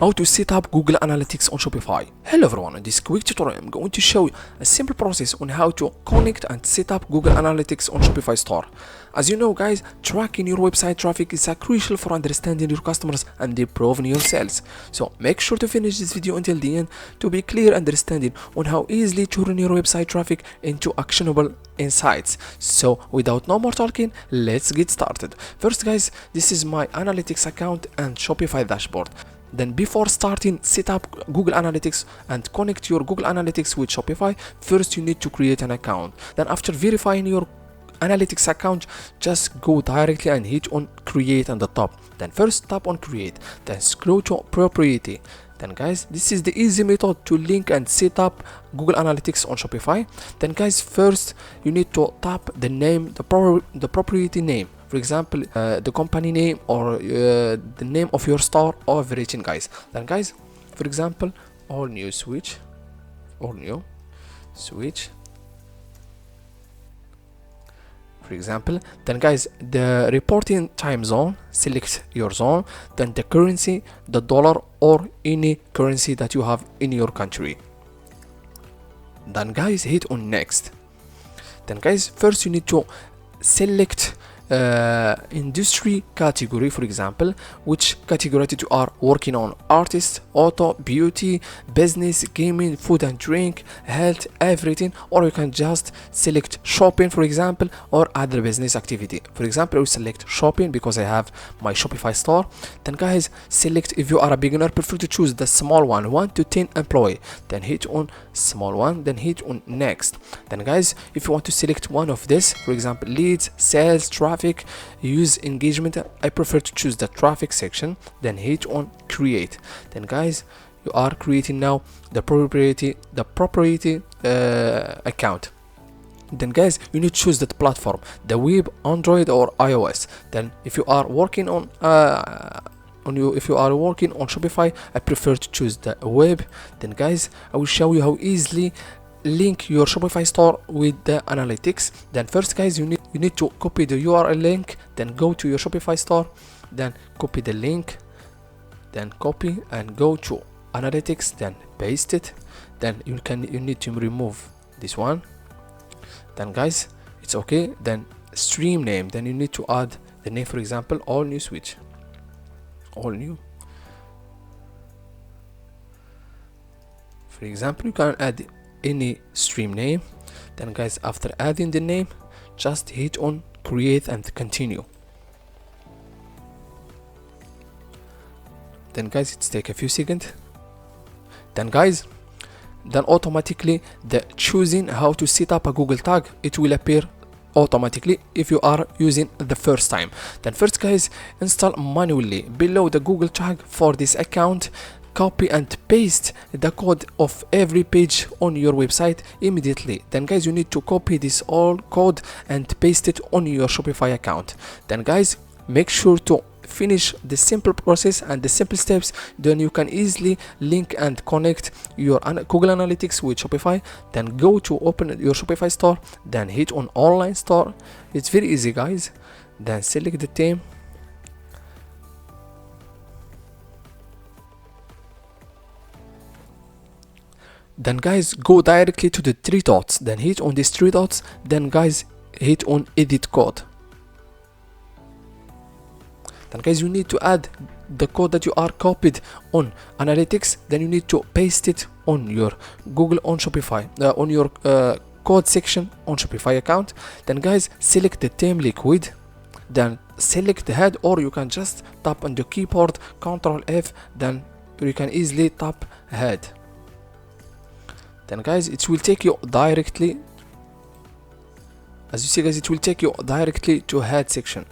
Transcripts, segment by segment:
How to set up Google Analytics on Shopify. Hello everyone, in this quick tutorial I'm going to show you a simple process on how to connect and set up Google Analytics on Shopify store. As you know guys, tracking your website traffic is crucial for understanding your customers and improving your sales. So make sure to finish this video until the end to be clear understanding on how easily turn your website traffic into actionable insights. So without no more talking, let's get started. First guys, this is my analytics account and Shopify dashboard. Then before starting, set up Google Analytics and connect your Google Analytics with Shopify. First you need to create an account. Then after verifying your Analytics account, just go directly and hit on create on the top. Then first tap on create, then scroll to proprietary. Then guys, this is the easy method to link and set up Google Analytics on Shopify. Then guys, first you need to tap the name, the proprietary name. For example, the company name or the name of your store or everything guys. Then guys, for example, all new switch. For example, then guys, the reporting time zone, select your zone, then the currency, the dollar or any currency that you have in your country. Then guys, hit on next. Then guys, first you need to select industry category. For example, which category that you are working on: artist, auto, beauty, business, gaming, food and drink, health, everything. Or you can just select shopping, for example, or other business activity. For example, I will select shopping because I have my Shopify store. Then guys, select, if you are a beginner, prefer to choose the small one, 1 to 10 employee. Then hit on small one, then hit on next. Then guys, if you want to select one of this, for example, leads, sales, traffic, use engagement, I prefer to choose the traffic section. Then hit on create. Then guys, you are creating now the proprietary account. Then guys, you need to choose that platform, the web, Android or iOS. Then if you are working on Shopify, I prefer to choose the web. Then guys, I will show you how easily link your Shopify store with the analytics. Then first guys, you need to copy the URL link, then go to your Shopify store, then copy the link, then copy and go to analytics, then paste it. Then you need to remove this one. Then guys, it's okay. Then stream name, then you need to add the name, for example, all new switch, all new. For example, you can add any stream name. Then guys, after adding the name, just hit on create and continue. Then guys, it's take a few seconds. Then guys, then automatically the choosing how to set up a Google tag, it will appear automatically if you are using the first time. Then first guys, install manually below the Google tag for this account. Copy and paste the code of every page on your website immediately. Then guys, you need to copy this all code and paste it on your Shopify account. Then guys, make sure to finish the simple process and the simple steps. Then you can easily link and connect your Google Analytics with Shopify. Then go to open your Shopify store, then hit on online store. It's very easy guys. Then select the theme. Then guys, go directly to the three dots, then hit on these three dots. Then guys, hit on edit code. Then guys, you need to add the code that you are copied on analytics. Then you need to paste it on your Google on Shopify, on your code section on Shopify account. Then guys, select the theme liquid, then select the head, or you can just tap on the keyboard Ctrl F, then you can easily tap head. Then guys, it will take you directly, as you see guys, it will take you directly to head section.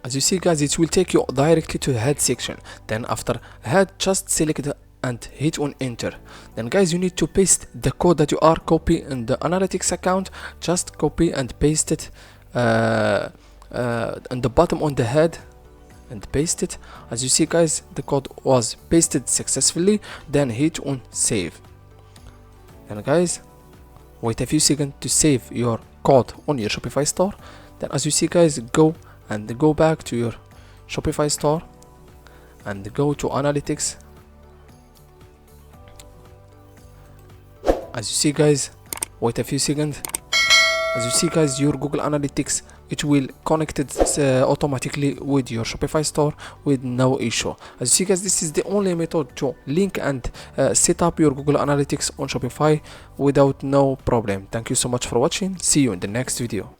As you see guys, it will take you directly to head section. Then after head, just select and hit on enter. Then guys, you need to paste the code that you are copying in the analytics account. Just copy and paste it on the bottom on the head and paste it. As you see guys, the code was pasted successfully. Then hit on save. And guys, wait a few seconds to save your code on your Shopify store. Then as you see guys, go and go back to your Shopify store and go to analytics. As you see guys, wait a few seconds. As you see guys, your Google Analytics, it will connect it automatically with your Shopify store with no issue. As you see guys, this is the only method to link and set up your Google Analytics on Shopify without no problem. Thank you so much for watching. See you in the next video.